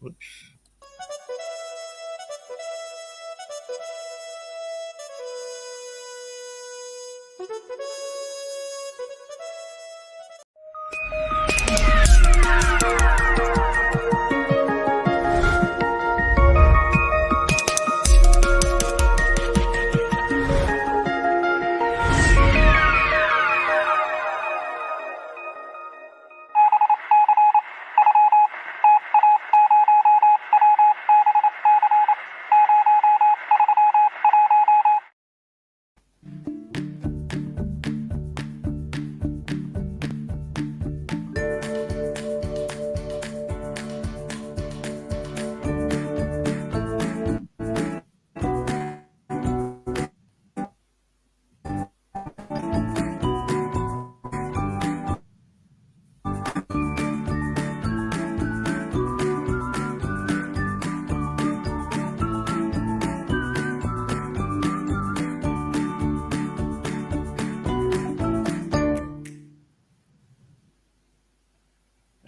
Oops.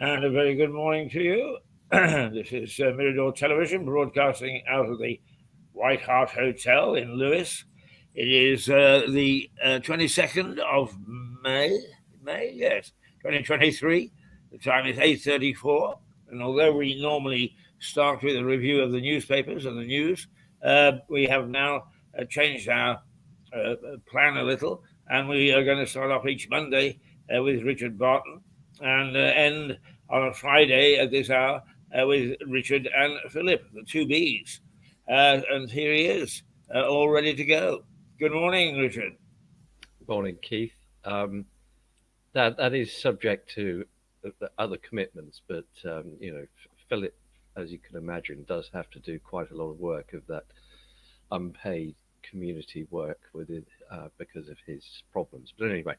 And a very good morning to you. This is Mirador Television broadcasting out of the White Hart Hotel in Lewes. It is the 22nd of May, yes, 2023. The time is 8:34. And although we normally start with a review of the newspapers and the news, we have now changed our plan a little. And we are going to start off each Monday with Richard Barton and end on a Friday at this hour with Richard and Philip, the two Bs. And here he is, all ready to go. Good morning, Richard. Morning, Keith. That is subject to other commitments, but Philip, as you can imagine, does have to do quite a lot of work of that unpaid community work with it because of his problems. But anyway,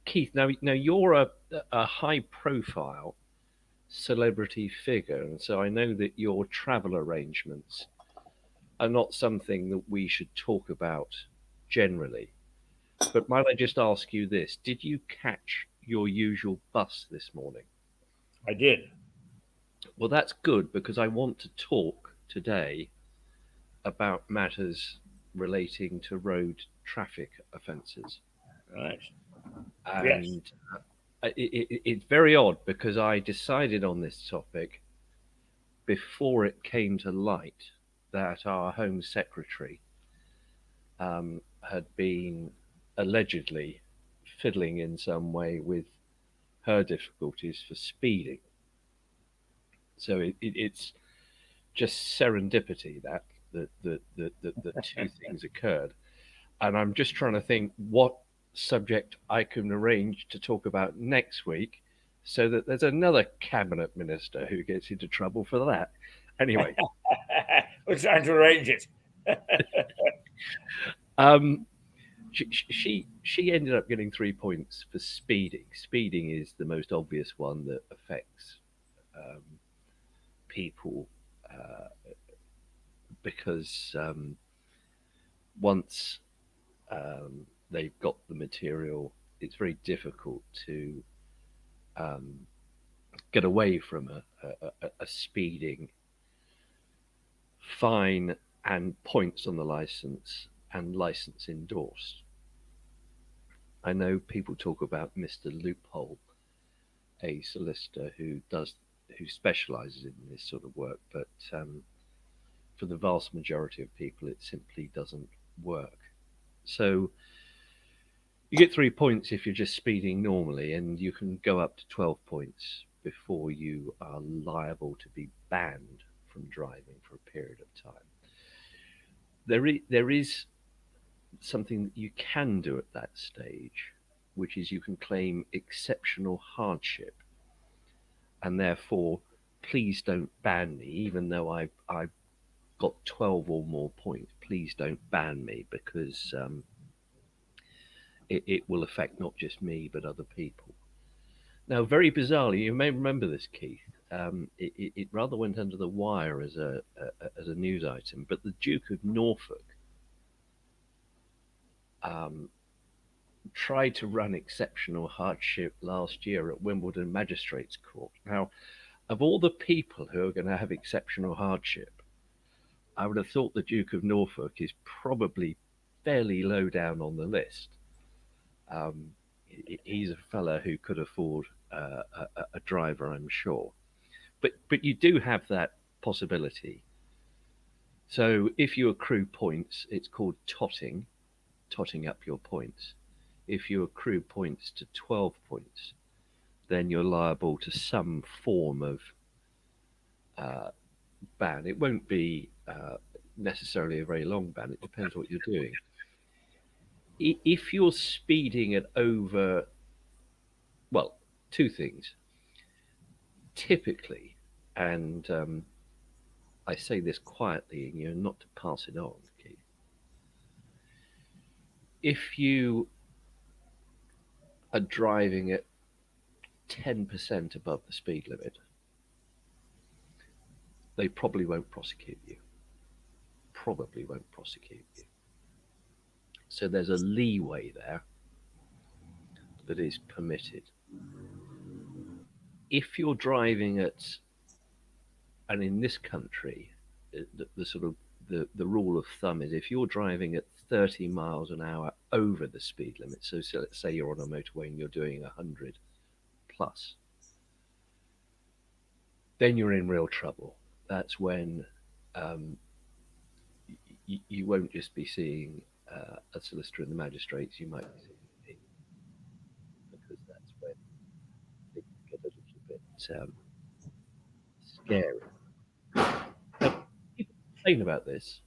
Keith, now you're a high-profile celebrity figure, and so I know that your travel arrangements are not something that we should talk about generally. But might I just ask you this? Did you catch your usual bus this morning? I did. Well, that's good because I want to talk today about matters relating to road traffic offences. Right. Yes. And it's very odd because I decided on this topic before it came to light that our Home Secretary had been allegedly fiddling in some way with her difficulties for speeding. So it's just serendipity that the two things occurred, and I'm just trying to think what subject I can arrange to talk about next week, so that there's another cabinet minister who gets into trouble for that. Anyway, We're trying to arrange it. um, she ended up getting 3 points for speeding. Speeding is the most obvious one that affects um, people because once they've got the material, it's very difficult to um, get away from a speeding fine and points on the license and license endorsed. I know people talk about Mr. Loophole, a solicitor who specialises in this sort of work, but for the vast majority of people, it simply doesn't work. So you get 3 points if you're just speeding normally, and you can go up to 12 points before you are liable to be banned from driving for a period of time. There is something that you can do at that stage, which is you can claim exceptional hardship, and therefore, please don't ban me, even though I've got 12 or more points. Please don't ban me because it will affect not just me but other people. Now, very bizarrely, you may remember this, Keith. It rather went under the wire as a news item, but the Duke of Norfolk tried to run exceptional hardship last year at Wimbledon Magistrates Court. Now, Of all the people who are going to have exceptional hardship, I would have thought the Duke of Norfolk is probably fairly low down on the list. Um, he's a fella who could afford a driver, I'm sure. But you do have that possibility. So if you accrue points, it's called totting up your points. If you accrue points to 12 points, then you're liable to some form of uh, ban. It won't be necessarily a very long ban. It depends what you're doing. If you're speeding at over, well, two things. Typically, and I say this quietly, and you're not to pass it on, Keith. If you are driving at 10% above the speed limit, they probably won't prosecute you. Probably won't prosecute you. So there's a leeway there that is permitted. If you're driving at, and in this country, the sort of the rule of thumb is if you're driving at 30 miles an hour over the speed limit, so let's say you're on a motorway and you're doing 100 plus, then you're in real trouble. That's when um, you won't just be seeing a solicitor and the magistrates, you might be seeing me, because that's when things get a little bit scary. Now, people complain about this.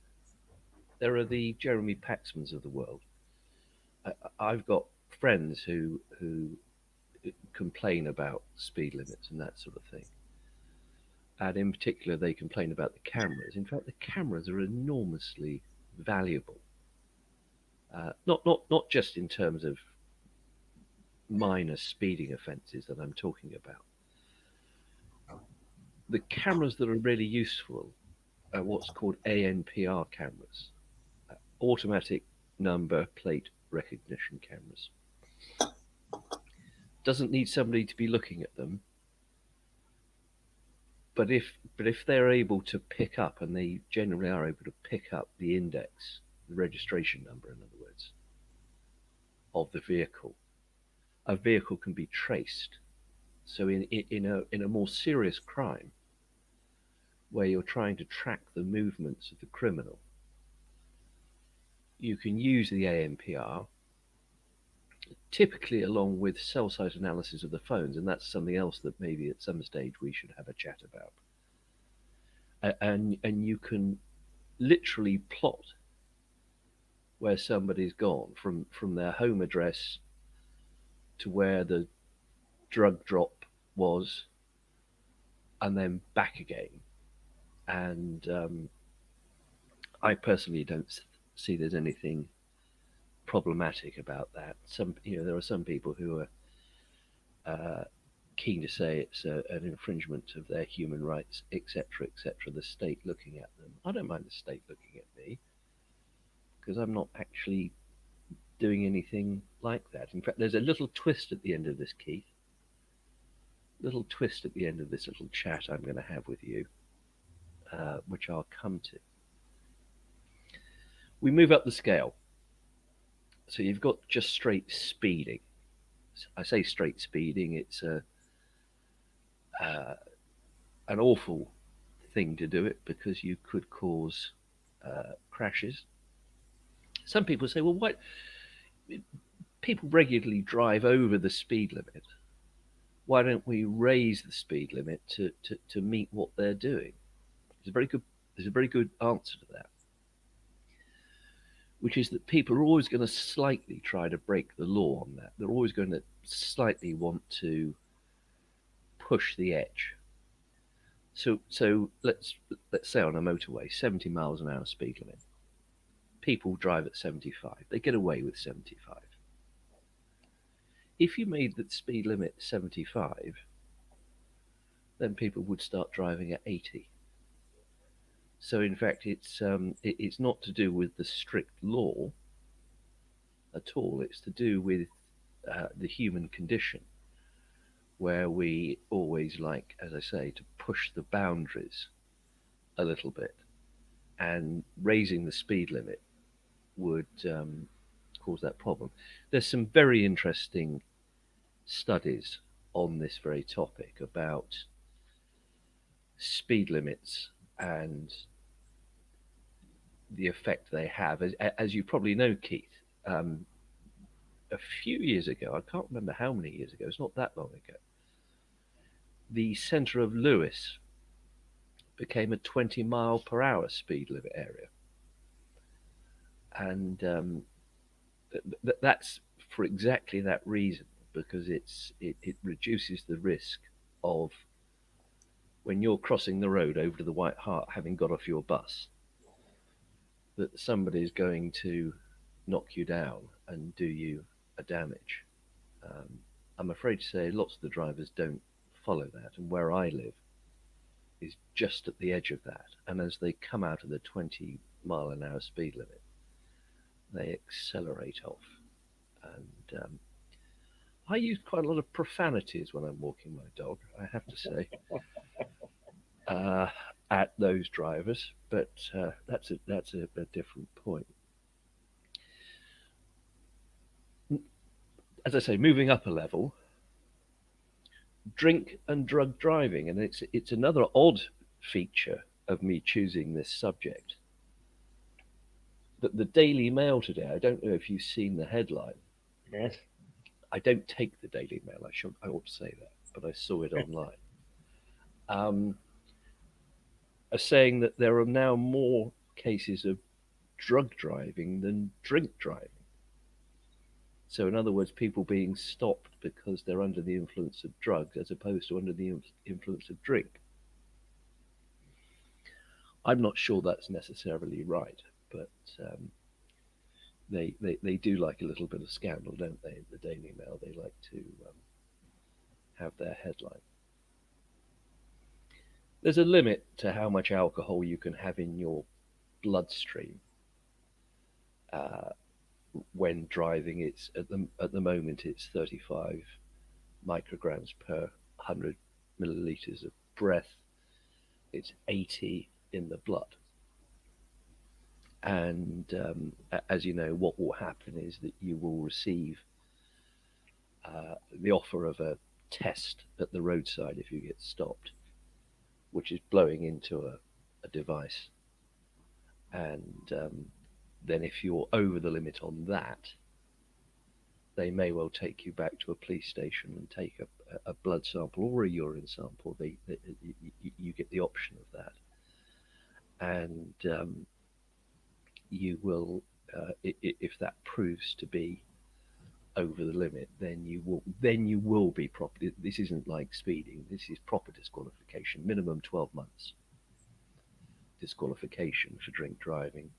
There are the Jeremy Paxmans of the world. I've got friends who complain about speed limits and that sort of thing. And in particular, they complain about the cameras. In fact, the cameras are enormously valuable. Not just in terms of minor speeding offences that I'm talking about. The cameras that are really useful are what's called ANPR cameras, automatic number plate recognition cameras. Doesn't need somebody to be looking at them, but if they're able to pick up, and they generally are able to pick up the index, the registration number, in other words, of the vehicle, a vehicle can be traced. So in a more serious crime, where you're trying to track the movements of the criminal, you can use the ANPR, typically along with cell site analysis of the phones, and that's something else that maybe at some stage we should have a chat about. And you can literally plot where somebody's gone from their home address to where the drug drop was, and then back again. And I personally don't see there's anything problematic about that. There are some people who are keen to say it's an infringement of their human rights, etc., etc. The state looking at them. I don't mind the state looking at me, because I'm not actually doing anything like that. In fact, there's a little twist at the end of this, Keith. Little twist at the end of this little chat I'm going to have with you, which I'll come to. We move up the scale. So you've got just straight speeding. I say straight speeding, it's an awful thing to do it, because you could cause crashes. Some people say, well, what? People regularly drive over the speed limit. Why don't we raise the speed limit to meet what they're doing? There's a very good answer to that, which is that people are always going to slightly try to break the law on that. They're always going to slightly want to push the edge. So let's say on a motorway, 70 miles an hour speed limit. People drive at 75. They get away with 75. If you made the speed limit 75, then people would start driving at 80. So in fact, it's not to do with the strict law at all. It's to do with the human condition, where we always like, as I say, to push the boundaries a little bit, and raising the speed limit would cause that problem. There's some very interesting studies on this very topic about speed limits and the effect they have. As you probably know, Keith, um, a few years ago, I can't remember how many years ago, it's not that long ago, the centre of Lewis became a 20-mile-per-hour speed limit area. And that's for exactly that reason, because it reduces the risk of, when you're crossing the road over to the White Hart, having got off your bus, that somebody's going to knock you down and do you a damage. Um, I'm afraid to say lots of the drivers don't follow that, and where I live is just at the edge of that. And as they come out of the 20-mile-an-hour speed limit, they accelerate off. And I use quite a lot of profanities when I'm walking my dog, I have to say, at those drivers. But that's a different point. As I say, moving up a level, drink and drug driving, and it's another odd feature of me choosing this subject. That the Daily Mail today, I don't know if you've seen the headline. Yes. I don't take the Daily Mail. I ought to say that, but I saw it online. Are saying that there are now more cases of drug driving than drink driving. So, in other words, people being stopped because they're under the influence of drugs as opposed to under the influence of drink. I'm not sure that's necessarily right, but they do like a little bit of scandal, don't they? The Daily Mail, they like to have their headline. There's a limit to how much alcohol you can have in your bloodstream when driving. It's at the moment it's 35 micrograms per 100 milliliters of breath. It's 80 in the blood. And as you know, what will happen is that you will receive the offer of a test at the roadside if you get stopped, which is blowing into a device. And then if you're over the limit on that, they may well take you back to a police station and take a blood sample or a urine sample. You get the option of that. And you will, if that proves to be over the limit, then you will be proper. This isn't like speeding. This is proper disqualification. Minimum 12 months disqualification for drink driving.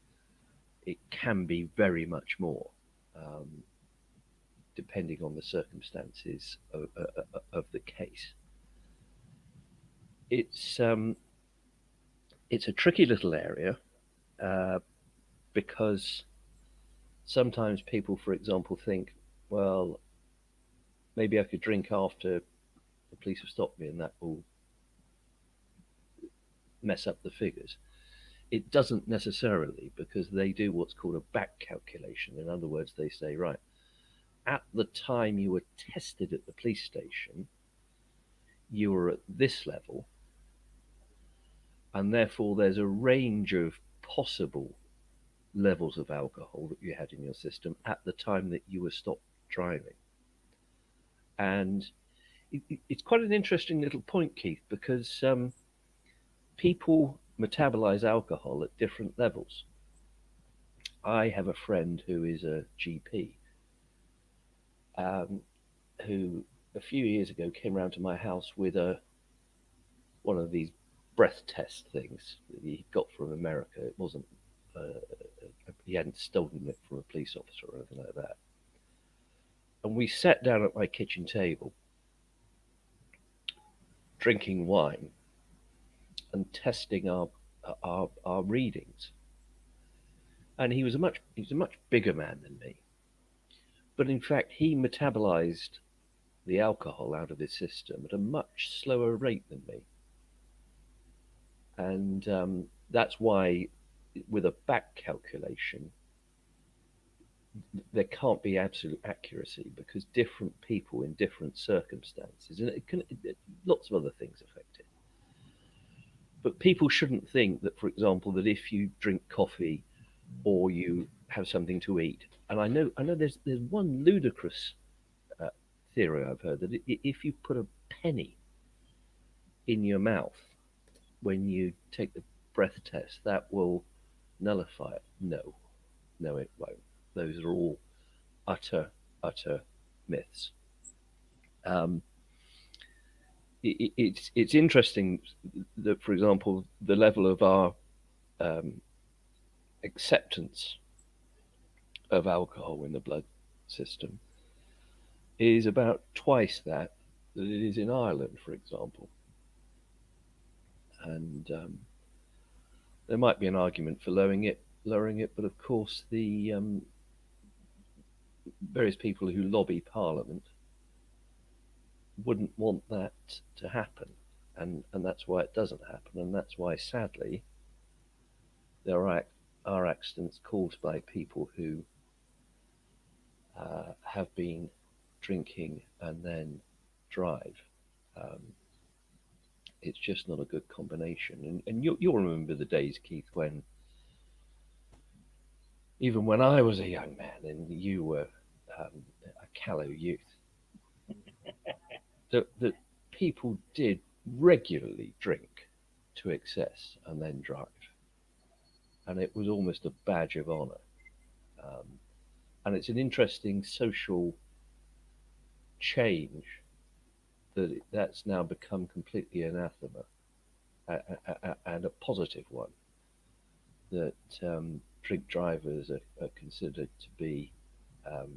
It can be very much more, depending on the circumstances of the case. It's a tricky little area because sometimes people, for example, think, well, maybe I could drink after the police have stopped me and that will mess up the figures. It doesn't necessarily, because they do what's called a back calculation. In other words, they say, right, at the time you were tested at the police station, you were at this level, and therefore there's a range of possible levels of alcohol that you had in your system at the time that you were stopped driving. And it's quite an interesting little point, Keith, because people metabolize alcohol at different levels. I have a friend who is a GP who a few years ago came round to my house with one of these breath test things that he got from America. It wasn't, he hadn't stolen it from a police officer or anything like that. And we sat down at my kitchen table, drinking wine and testing our readings. And he's a much bigger man than me. But in fact, he metabolized the alcohol out of his system at a much slower rate than me. And that's why, with a back calculation, there can't be absolute accuracy because different people in different circumstances, and lots of other things affect it. But people shouldn't think that, for example, that if you drink coffee or you have something to eat, and I know there's one ludicrous uh, theory I've heard that if you put a penny in your mouth when you take the breath test, that will nullify it. No, no, it won't. Those are all utter, utter myths. Um, it's interesting that, for example, the level of our um, acceptance of alcohol in the blood system is about twice that it is in Ireland, for example. And there might be an argument for lowering it, but of course the various people who lobby Parliament wouldn't want that to happen, and that's why it doesn't happen, and that's why sadly there are accidents caused by people who have been drinking and then drive. Um, it's just not a good combination, and you'll remember the days, Keith, when even when I was a young man and you were a callow youth, that people did regularly drink to excess and then drive, and it was almost a badge of honour. Um, and it's an interesting social change that's now become completely anathema, and a positive one, that drink drivers are considered to be um,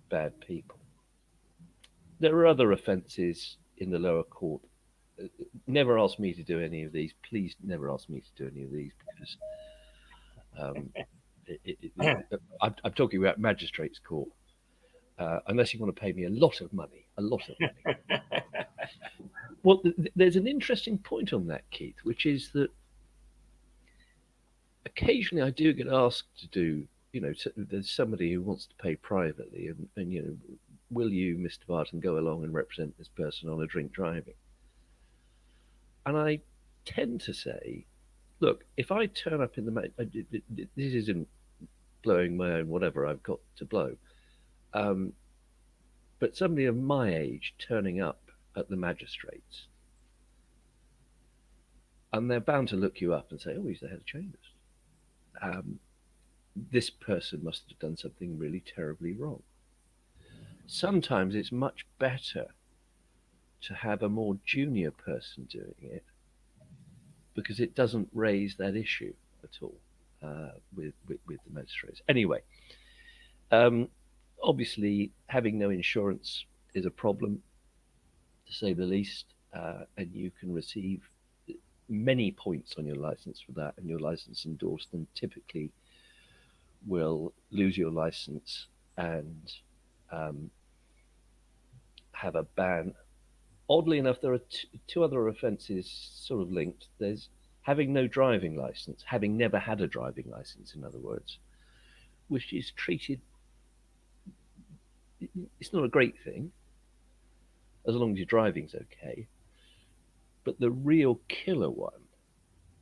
bad people. There are other offences in the lower court. Never ask me to do any of these. Please never ask me to do any of these because um, I'm talking about magistrates' court. Unless you want to pay me a lot of money, a lot of money. Well, there's an interesting point on that, Keith, which is that occasionally I do get asked to do, there's somebody who wants to pay privately, and will you, Mr. Barton, go along and represent this person on a drink driving? And I tend to say, look, if I turn up in this isn't blowing my own whatever I've got to blow, but somebody of my age turning up at the magistrates, and they're bound to look you up and say, oh, he's the head of chambers. This person must have done something really terribly wrong. Sometimes it's much better to have a more junior person doing it because it doesn't raise that issue at all with the magistrates. Anyway, obviously, having no insurance is a problem, to say the least, and you can receive many points on your license for that, and your license endorsed, and typically will lose your license and have a ban. Oddly enough, there are two other offences sort of linked. There's having no driving license, having never had a driving license, in other words, which is treated. It's not a great thing, as long as your driving's okay. But the real killer one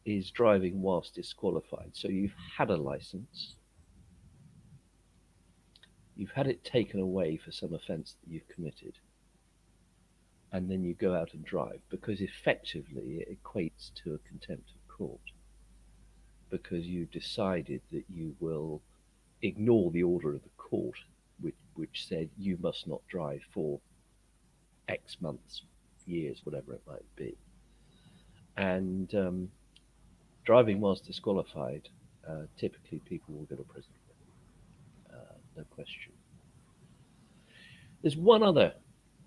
is driving whilst disqualified. So you've had a license, you've had it taken away for some offence that you've committed, and then you go out and drive, because effectively it equates to a contempt of court, because you decided that you will ignore the order of the court, which said you must not drive for X months, years, whatever it might be. And driving whilst disqualified, typically people will go to prison. No question. There's one other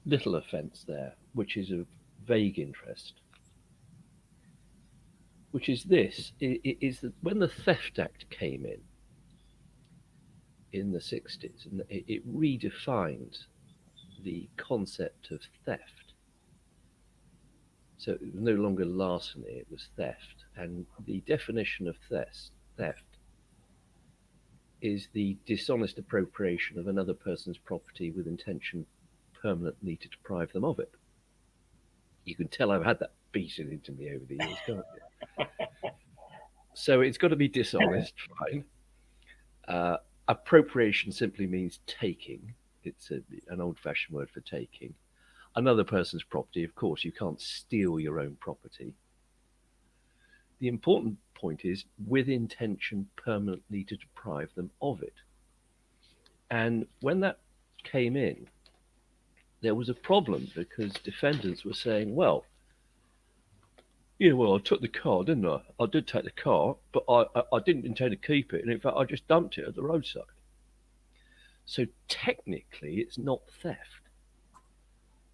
little offence there, which is of vague interest, which is this: is that when the Theft Act came in the 60s, and it redefined the concept of theft. So it was no longer larceny, it was theft. And the definition of theft is the dishonest appropriation of another person's property with intention permanently to deprive them of it. You can tell I've had that beaten into me over the years, can't you? So it's got to be dishonest, fine. Appropriation simply means taking. It's an old-fashioned word for taking. Another person's property, of course, you can't steal your own property. The important point is with intention permanently to deprive them of it. And when that came in, there was a problem because defendants were saying, well, I took the car, didn't I? I did take the car, but I didn't intend to keep it. And in fact, I just dumped it at the roadside. So technically, it's not theft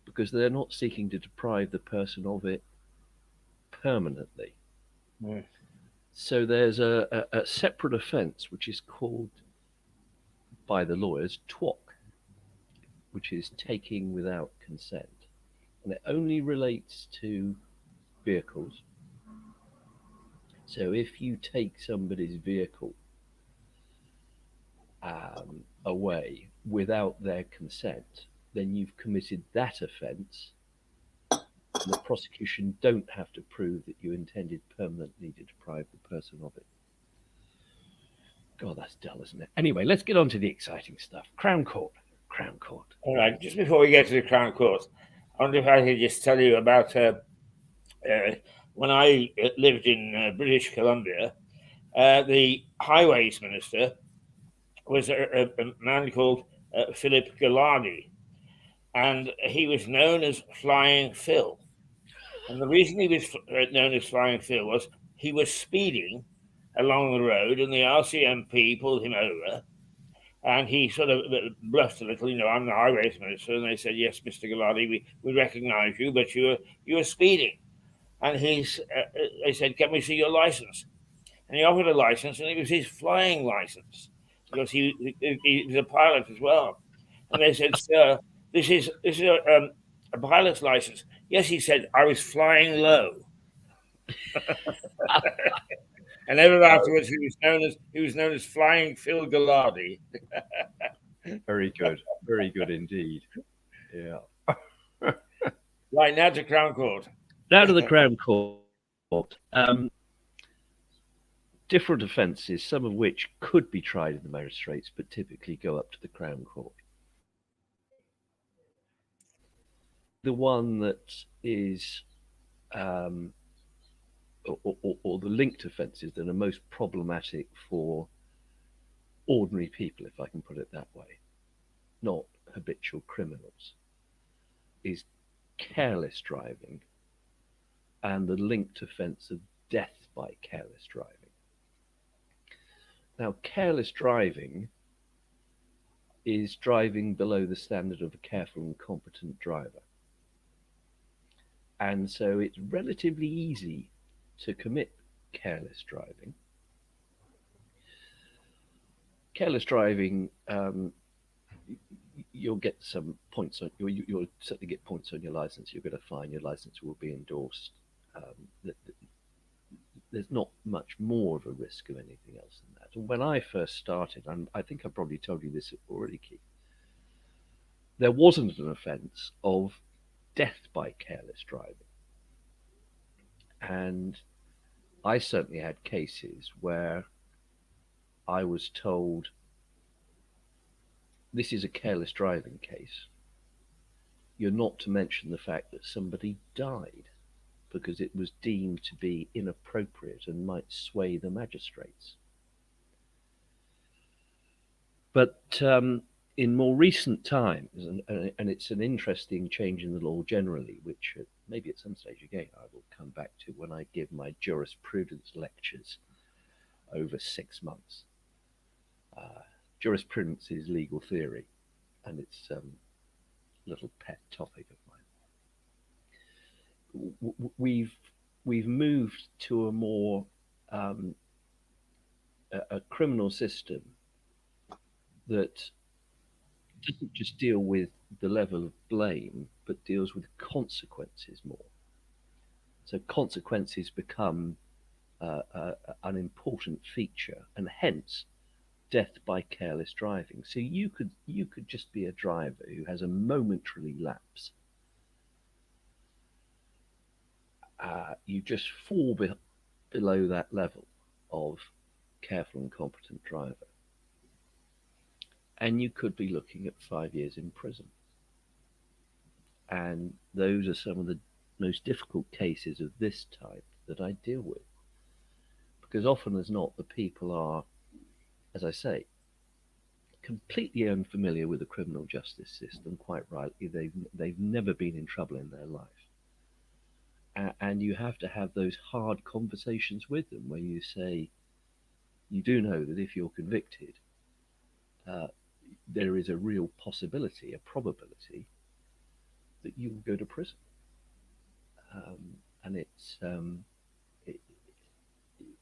because they're not seeking to deprive the person of it permanently. Mm. So there's a separate offence which is called, by the lawyers, TWOC, which is taking without consent. And it only relates to vehicles. So if you take somebody's vehicle away without their consent, then you've committed that offence, and the prosecution don't have to prove that you intended permanently to deprive the person of it. God, that's dull, isn't it? Anyway, let's get on to the exciting stuff. Crown Court. Crown Court. All right, just before we get to the Crown Court, I wonder if I could just tell you about when I lived in British Columbia, the highways minister was a man called Philip Gallardi, and he was known as Flying Phil. And the reason he was known as Flying Phil was he was speeding along the road, and the RCMP pulled him over, and he sort of bluffed a little, I'm the highways minister, and they said, yes, Mr. Gallardi, we recognise you, but you were speeding. And they said, can we see your license? And he offered a license, and it was his flying license because he was a pilot as well. And they said, sir, this is a pilot's license. Yes, he said, I was flying low. And ever afterwards, he was known as Flying Phil Gallardi. Very good indeed. Yeah. Right, now to Crown Court. Now to the Crown Court. Different offences, some of which could be tried in the magistrates, but typically go up to the Crown Court. The one that is, or the linked offences that are most problematic for ordinary people, if I can put it that way, not habitual criminals, is careless driving and the linked offence of death by careless driving. Now, careless driving is driving below the standard of a careful and competent driver. And so it's relatively easy to commit careless driving. Careless driving, you'll get some points on, you'll certainly get points on your license. You'll get a fine. Your license will be endorsed. There's not much more of a risk of anything else than that. And when I first started, and I think I probably told you this already, Keith, there wasn't an offence of death by careless driving. And I certainly had cases where I was told, this is a careless driving case. You're not to mention the fact that somebody died, because it was deemed to be inappropriate and might sway the magistrates. But in more recent times, and it's an interesting change in the law generally, which maybe at some stage again I will come back to when I give my jurisprudence lectures over 6 months. Jurisprudence is legal theory, and it's a little pet topic of mine. We've moved to a more a criminal system that doesn't just deal with the level of blame, but deals with consequences more. So consequences become an important feature, and hence death by careless driving. So you could just be a driver who has a momentary lapse. You just fall below that level of careful and competent driver, and you could be looking at 5 years in prison. And those are some of the most difficult cases of this type that I deal with, because often as not, the people are, as I say, completely unfamiliar with the criminal justice system. Quite rightly, they've never been in trouble in their life, and you have to have those hard conversations with them where you say, you do know that if you're convicted, uh, there is a real possibility, a probability that you will go to prison. And it,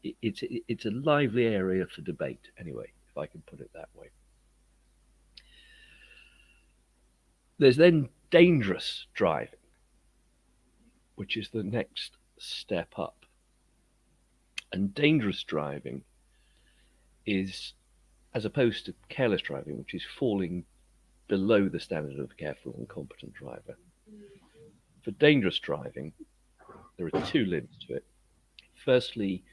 it's a lively area for debate, anyway, if I can put it that way. There's then dangerous driving, which is the next step up. And dangerous driving is, as opposed to careless driving, which is falling below the standard of a careful and competent driver. For dangerous driving, there are two limits to it. Firstly,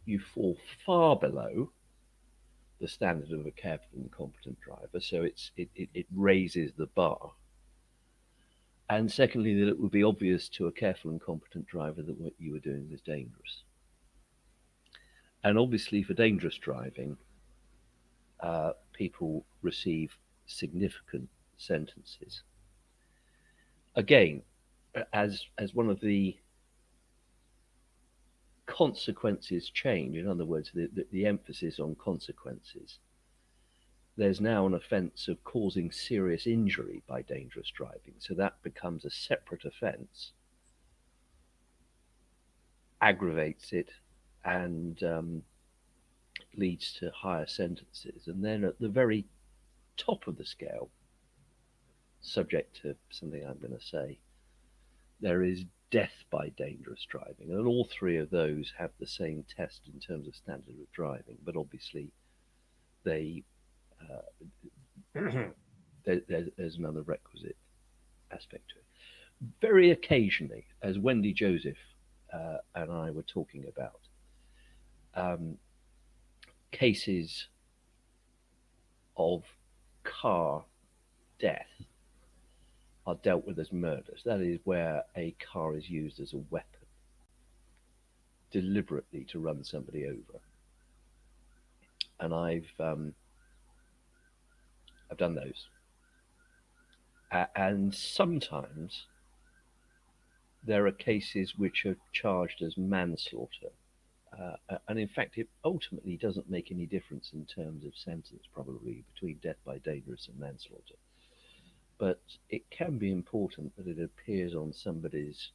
you fall far below the standard of a careful and competent driver, so it raises the bar. And secondly, that it would be obvious to a careful and competent driver that what you were doing was dangerous. And obviously, for dangerous driving, people receive significant sentences. Again, as one of the consequences change, in other words, the emphasis on consequences, there's now an offence of causing serious injury by dangerous driving. So that becomes a separate offence, aggravates it, and leads to higher sentences. And then at the very top of the scale, subject to something I'm going to say, there is death by dangerous driving. And all three of those have the same test in terms of standard of driving, but obviously they there's another requisite aspect to it. Very occasionally, as Wendy Joseph and I were talking about, cases of car death are dealt with as murders. That is where a car is used as a weapon, deliberately to run somebody over. And I've done those, and sometimes there are cases which are charged as manslaughter. And in fact, it ultimately doesn't make any difference in terms of sentence, probably, between death by dangerous and manslaughter. But it can be important that it appears on somebody's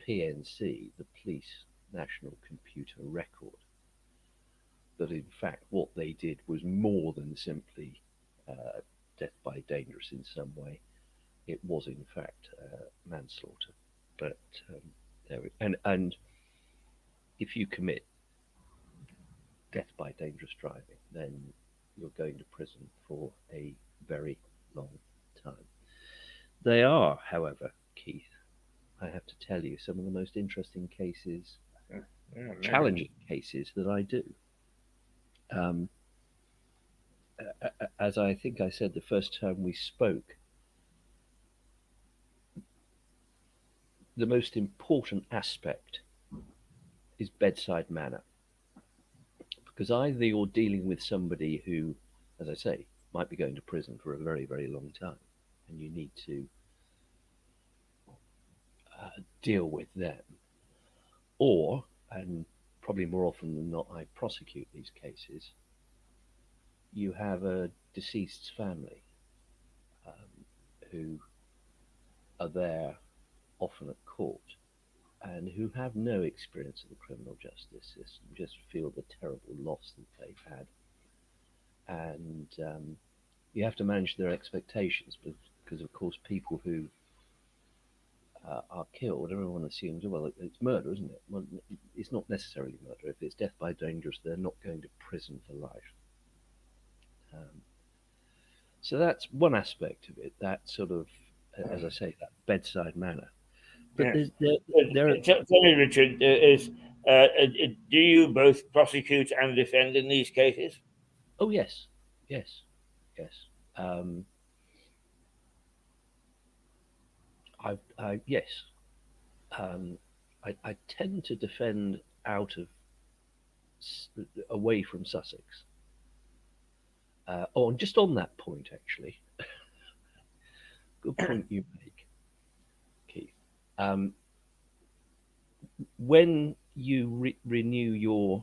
PNC, the Police National Computer Record, that in fact what they did was more than simply death by dangerous in some way. It was in fact manslaughter. But and if you commit death by dangerous driving, then you're going to prison for a very long time. They are, however, Keith, I have to tell you, some of the most interesting cases, challenging cases that I do. As I think I said the first time we spoke, the most important aspect is bedside manner. Because either you're dealing with somebody who, as I say, might be going to prison for a very, very long time, and you need to deal with them, or, and probably more often than not, I prosecute these cases, you have a deceased's family who are there often at court and who have no experience of the criminal justice system, just feel the terrible loss that they've had. And you have to manage their expectations because of course, people who are killed, everyone assumes, well, it's murder, isn't it? Well, it's not necessarily murder. If it's death by dangerous, they're not going to prison for life. Um, so that's one aspect of it. That sort of, as I say, that bedside manner. But Yeah. there are, Tell me, Richard, do you both prosecute and defend in these cases? oh yes, yes, yes. Um, yes. Um, I tend to defend out of away from Sussex. Oh, and just on that point, actually, good point you make, Keith. Um, when you renew your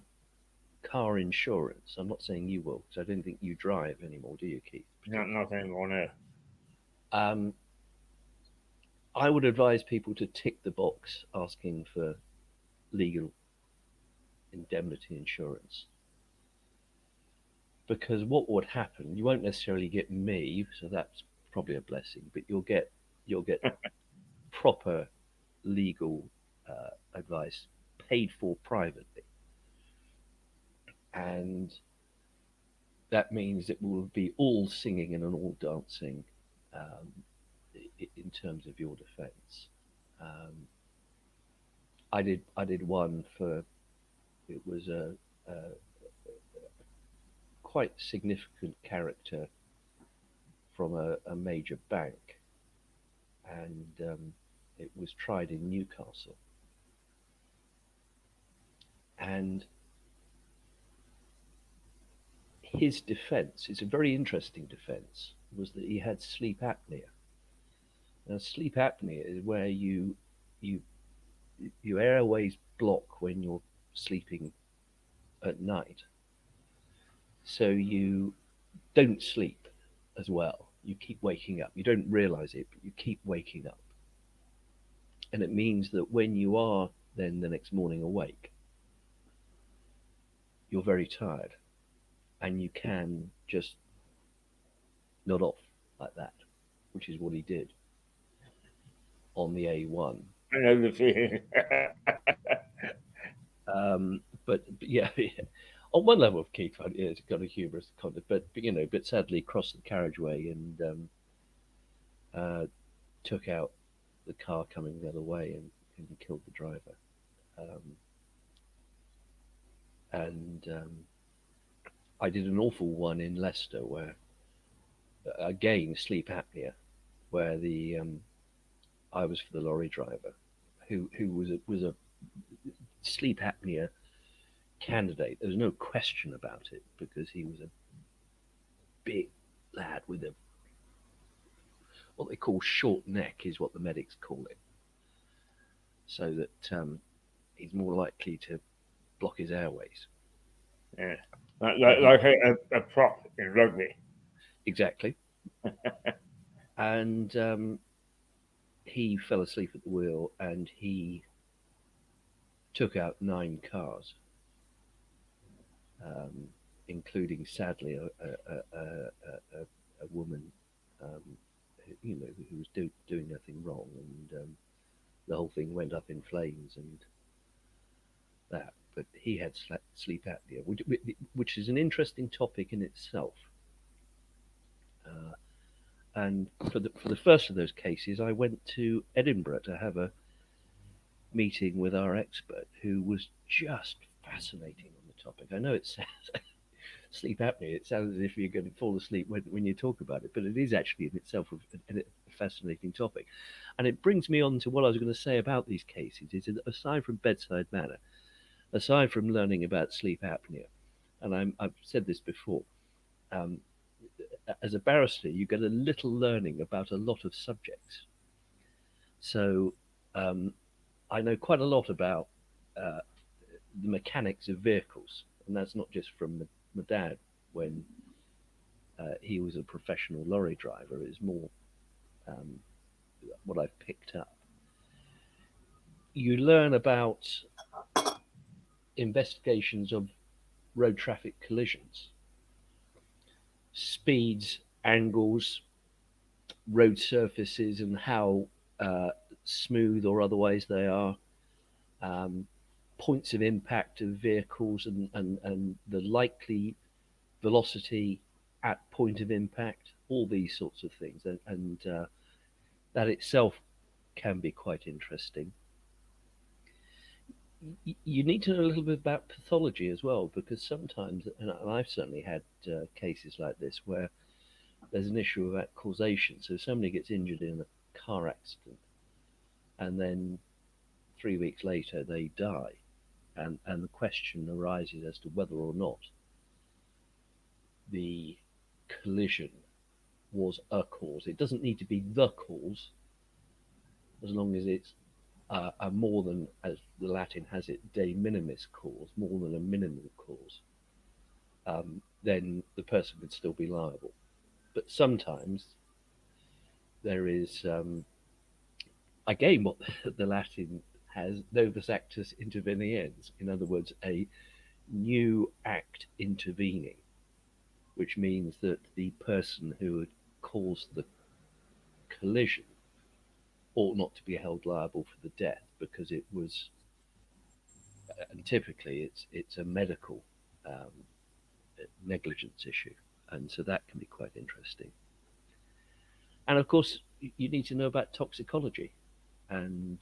car insurance, I'm not saying you will, because I don't think you drive anymore, do you, Keith? Not anymore, no. Um, I would advise people to tick the box asking for legal indemnity insurance. Because what would happen, you won't necessarily get me, so that's probably a blessing, but you'll get proper legal advice paid for privately, and that means it will be all singing and all dancing um, in terms of your defence. Um, I did one for it was a quite significant character from a major bank, and it was tried in Newcastle. And his defence, it's a very interesting defence, was that he had sleep apnea. Now, sleep apnea is where you your airways block when you're sleeping at night, so you don't sleep as well. You keep waking up. You don't realize it, but you keep waking up, and it means that when you are then the next morning awake, you're very tired, and you can just nod off like that, which is what he did on the A1. I know the feeling. But yeah, on one level, Keith, it's got a humorous content, but sadly crossed the carriageway and uh, took out the car coming the other way and killed the driver. Um, and I did an awful one in Leicester where, again, sleep apnea, where the I was for the lorry driver, who was a sleep apnea candidate. There was no question about it because he was a big lad with a what they call short neck, is what the medics call it, so that he's more likely to block his airways. Yeah. And he Like a prop in rugby. exactly, and he fell asleep at the wheel and he took out 9 cars, um, including sadly a woman, um, who was doing nothing wrong, and the whole thing went up in flames and that. But he had sleep apnea, which is an interesting topic in itself. Uh, and for the first of those cases, I went to Edinburgh to have a meeting with our expert, who was just fascinating on the topic. I know it sounds sleep apnea. It sounds as if you're going to fall asleep when you talk about it, but it is actually in itself a fascinating topic. And it brings me on to what I was going to say about these cases. Is that aside from bedside manner, aside from learning about sleep apnea, and I've said this before, um, as a barrister, you get a little learning about a lot of subjects. So um, I know quite a lot about uh, the mechanics of vehicles, and that's not just from my dad when he was a professional lorry driver. It's more um, what I've picked up. You learn about investigations of road traffic collisions, speeds angles, road surfaces, and how uh, smooth or otherwise they are, um, points of impact of vehicles, and the likely velocity at point of impact, all these sorts of things. And that itself can be quite interesting. You need to know a little bit about pathology as well, because sometimes, and I've certainly had cases like this where there's an issue about causation. So somebody gets injured in a car accident, and then 3 weeks later they die, and the question arises as to whether or not the collision was a cause. It doesn't need to be the cause, as long as it's a more than, as the Latin has it, de minimis cause, more than a minimal cause, then the person would still be liable. But sometimes there is, again, what the Latin has, novus actus interveniens, in other words, a new act intervening, which means that the person who had caused the collision ought not to be held liable for the death, because it was, and typically it's a medical um, negligence issue, and so that can be quite interesting. And of course, you need to know about toxicology, and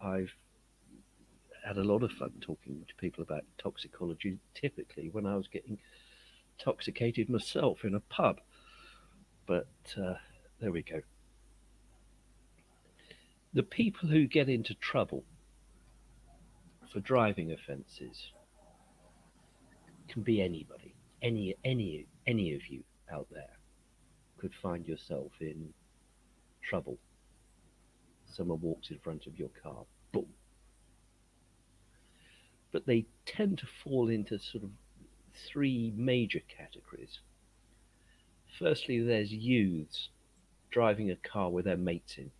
I've had a lot of fun talking to people about toxicology. Typically, when I was getting intoxicated myself in a pub, but there we go. The people who get into trouble for driving offences can be anybody. Any of you out there could find yourself in trouble. Someone walks in front of your car, boom. But they tend to fall into sort of three major categories. Firstly, there's youths driving a car with their mates in,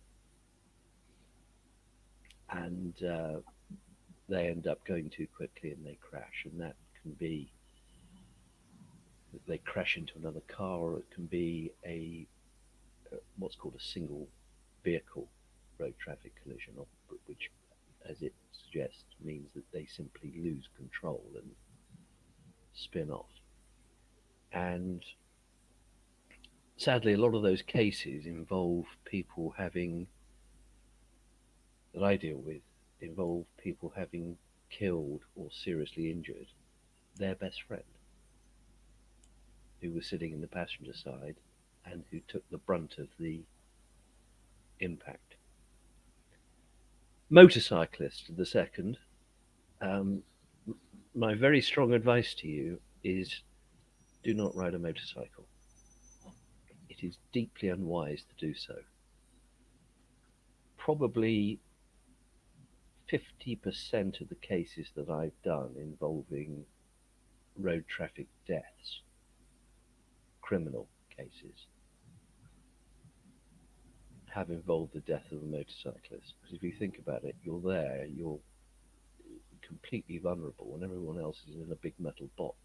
and they end up going too quickly and they crash, and that can be that they crash into another car, or it can be a what's called a single vehicle road traffic collision, which, as it suggests, means that they simply lose control and spin off. And sadly, a lot of those cases involve people having, that I deal with, involve people having killed or seriously injured their best friend, who was sitting in the passenger side and who took the brunt of the impact. Motorcyclists, the second. Um, my very strong advice to you is, do not ride a motorcycle. It is deeply unwise to do so. Probably 50% of the cases that I've done involving road traffic deaths, criminal cases, have involved the death of a motorcyclist. Because if you think about it, you're there, you're completely vulnerable, and everyone else is in a big metal box.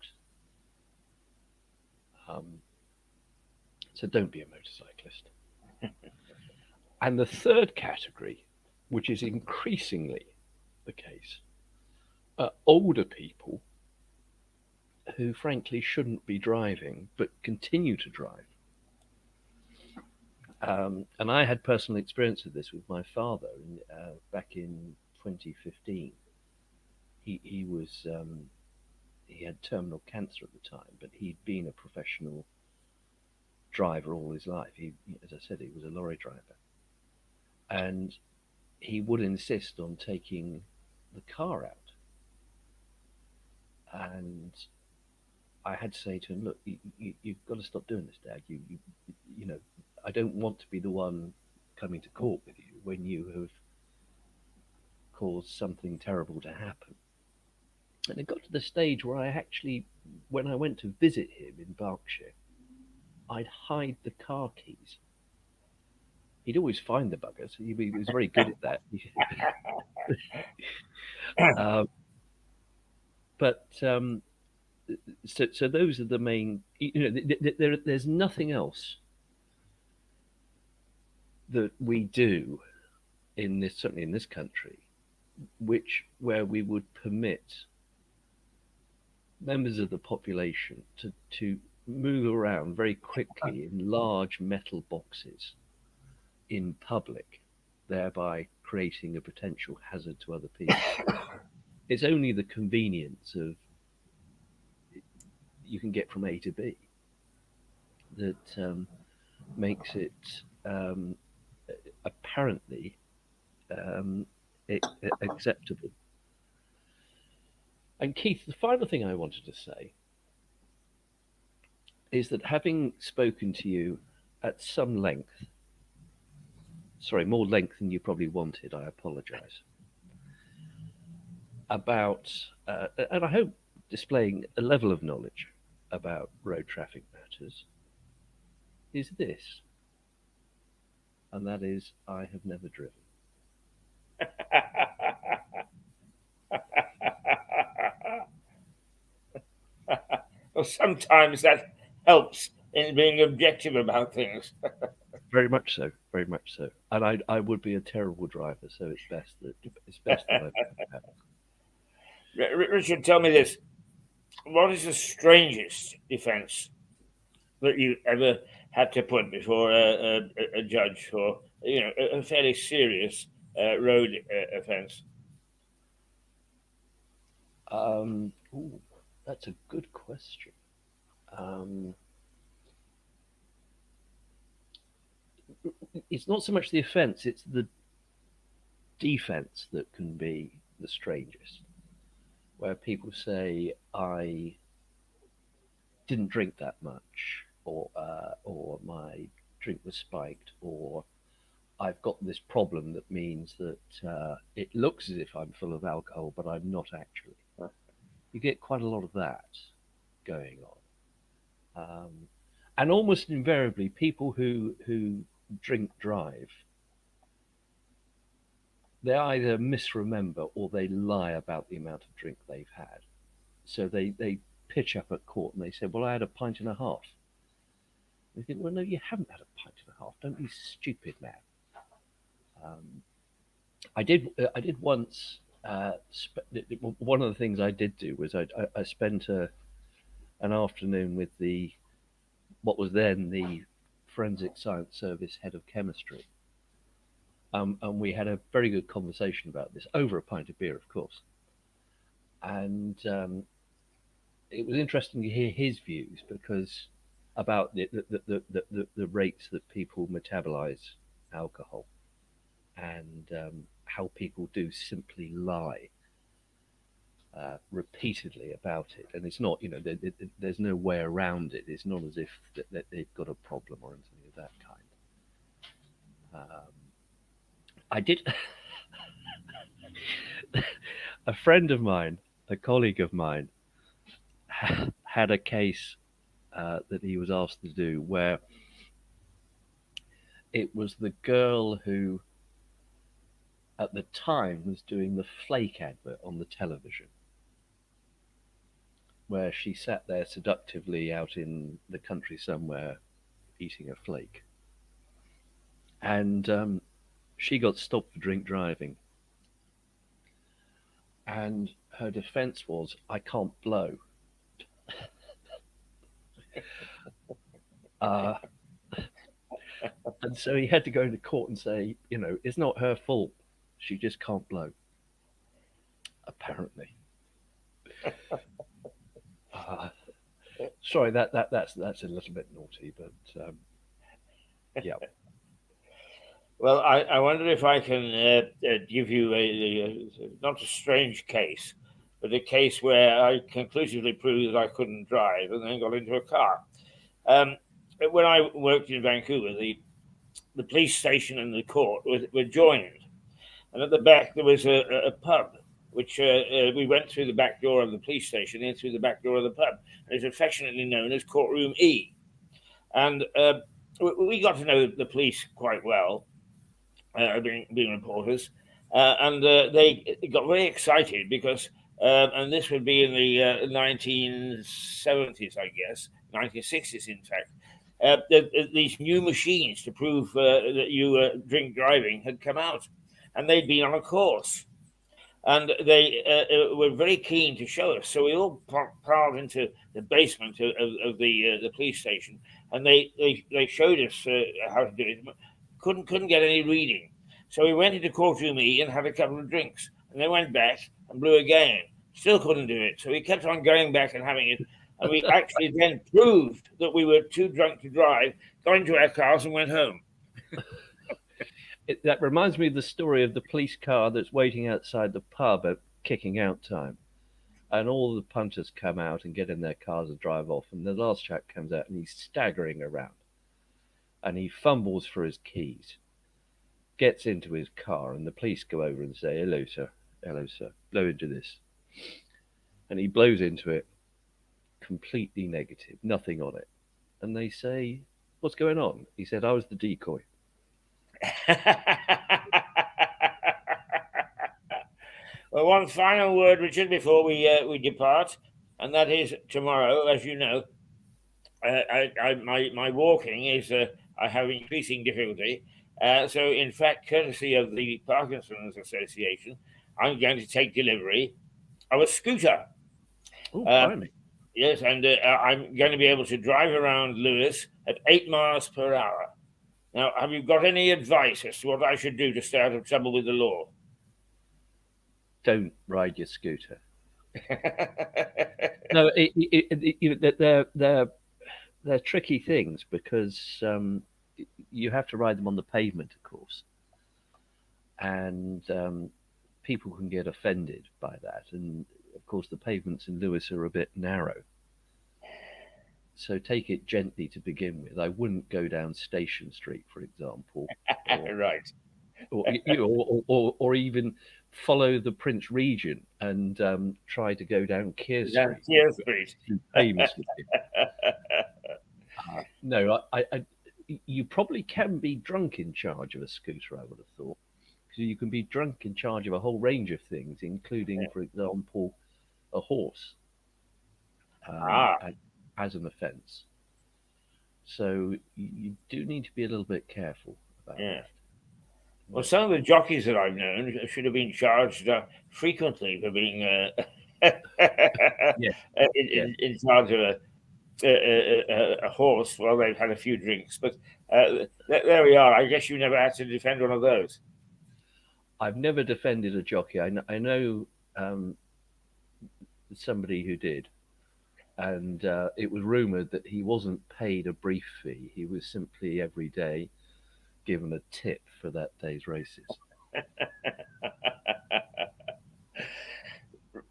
So don't be a motorcyclist. And the third category, which is increasingly the case, are older people who frankly shouldn't be driving but continue to drive. And I had personal experience of this with my father back in 2015. He was he had terminal cancer at the time, but he'd been a professional driver all his life. He, as I said, he was a lorry driver, and he would insist on taking the car out. And I had to say to him, "Look, you've got to stop doing this, Dad. You know, I don't want to be the one coming to court with you when you have caused something terrible to happen." And it got to the stage where I actually, when I went to visit him in Berkshire, I'd hide the car keys. He'd always find the buggers. He was very good at that. um, but so those are the main. There's nothing else that we do in this, certainly in this country, where we would permit members of the population to move around very quickly in large metal boxes in public, thereby creating a potential hazard to other people. It's only the convenience of you can get from A to B that makes it apparently um, acceptable. And Keith, the final thing I wanted to say is that having spoken to you at some length, sorry, more length than you probably wanted, I apologize, about, and I hope displaying a level of knowledge about road traffic matters, is this, and that is I have never driven. Well, sometimes that helps in being objective about things. Very much so, very much so. And I would be a terrible driver, so it's best that I Richard, tell me this: what is the strangest offence that you ever had to put before a judge for, a fairly serious road offence? Ooh, that's a good question. Um, it's not so much the offence; it's the defence that can be the strangest, where people say I didn't drink that much, or my drink was spiked, or I've got this problem that means that it looks as if I'm full of alcohol, but I'm not actually. You get quite a lot of that going on, and almost invariably, people who drink drive, they either misremember or they lie about the amount of drink they've had. So they pitch up at court and they say, "Well, I had a pint and a half." They think, "Well, no, you haven't had a pint and a half. Don't be stupid, man." I did once. One of the things I did do was I spent an afternoon with what was then the Forensic Science Service head of chemistry, and we had a very good conversation about this over a pint of beer, of course. And it was interesting to hear his views because about the rates that people metabolize alcohol, and how people do simply lie repeatedly about it. And it's not, there's no way around it. It's not as if that they've got a problem or anything of that kind. I did. A friend of mine, a colleague of mine, had a case that he was asked to do where it was the girl who, at the time, was doing the flake advert on the television, where she sat there seductively out in the country somewhere eating a flake. And she got stopped for drink driving. And her defense was, "I can't blow." And so he had to go into court and say, it's not her fault. She just can't blow. Apparently. Sorry, that's a little bit naughty, but yeah. Well, I wonder if I can give you not a strange case, but a case where I conclusively proved that I couldn't drive and then got into a car. When I worked in Vancouver, the police station and the court were joined. And at the back, there was a pub, which we went through the back door of the police station and through the back door of the pub. And it's affectionately known as Courtroom E. And we got to know the police quite well, being reporters. And they got very excited because and this would be in the 1970s, I guess, 1960s, in fact. These new machines to prove that you drink driving had come out, and they'd been on a course, and they were very keen to show us. So we all piled into the basement of the police station, and they showed us how to do it. Couldn't get any reading, so we went into courtroom E and had a couple of drinks, and then went back and blew again. Still couldn't do it, so we kept on going back and having it. And we actually then proved that we were too drunk to drive, got into our cars and went home. That reminds me of the story of the police car that's waiting outside the pub at kicking out time. And all the punters come out and get in their cars and drive off. And the last chap comes out and he's staggering around. And he fumbles for his keys, gets into his car, and the police go over and say, hello, sir, blow into this. And he blows into it, completely negative, nothing on it. And they say, what's going on? He said, I was the decoy. Well, one final word, Richard, before we depart, and that is tomorrow, as you know, my walking is I have increasing difficulty. So, in fact, courtesy of the Parkinson's Association, I'm going to take delivery of a scooter. Oh, yes, and I'm going to be able to drive around Lewis at 8 miles per hour. Now, have you got any advice as to what I should do to stay out of trouble with the law? Don't ride your scooter. No, they're tricky things because you have to ride them on the pavement, of course, and people can get offended by that. And of course, the pavements in Lewis are a bit narrow, so take it gently to begin with. I wouldn't go down Station Street, for example, Right, or even follow the Prince Regent and try to go down Keir Street. Keir Street. Famously. No, you probably can be drunk in charge of a scooter, I would have thought. Because you can be drunk in charge of a whole range of things, including, for example, a horse as an offence. So you do need to be a little bit careful about that. Well, some of the jockeys that I've known should have been charged frequently for being in charge of a horse while they've had a few drinks. But there we are. I guess you never had to defend one of those. I've never defended a jockey. I know somebody who did. And it was rumoured that he wasn't paid a brief fee. He was simply every day given a tip for that day's races.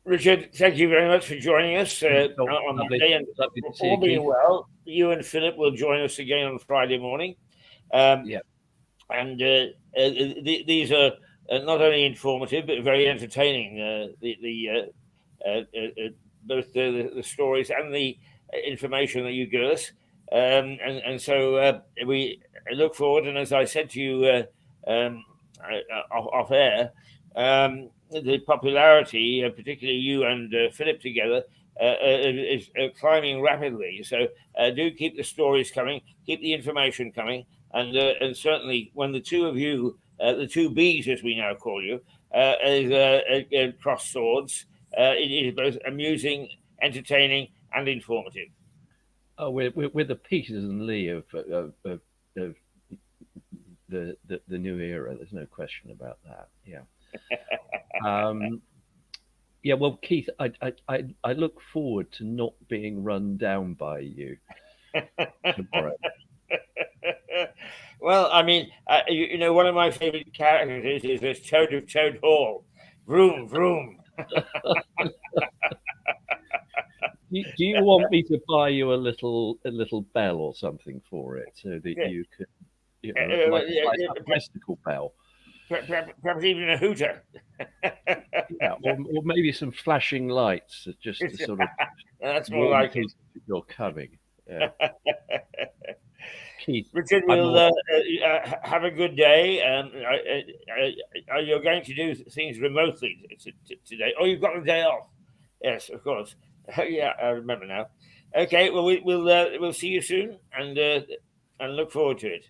Richard, thank you very much for joining us on Monday. And all being well, you and Philip will join us again on Friday morning. And these are not only informative but very entertaining. Both the stories and the information that you give us. And so we look forward. And as I said to you off air, the popularity, particularly you and Philip together, is climbing rapidly. So do keep the stories coming, keep the information coming. And certainly when the two of you, the two Bs as we now call you, cross swords, it is both amusing, entertaining, and informative. Oh, we're the Peters and Lee of the new era. There's no question about that. Yeah. Yeah. Well, Keith, I look forward to not being run down by you tomorrow. Well, I mean, you know, one of my favorite characters is this Toad of Toad Hall. Vroom, vroom. Do you want me to buy you a little bell or something for it so that you could, like a bicycle bell? Perhaps even a hooter. or maybe some flashing lights just to sort of. That's more like it. You're coming. Yeah. Keith, Richard, we'll have a good day. You're going to do things remotely today. Oh, you've got a day off. Yes, of course. Yeah, I remember now. Okay, well, we'll see you soon, and look forward to it.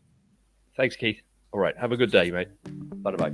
Thanks, Keith. All right, have a good day, mate. Bye bye.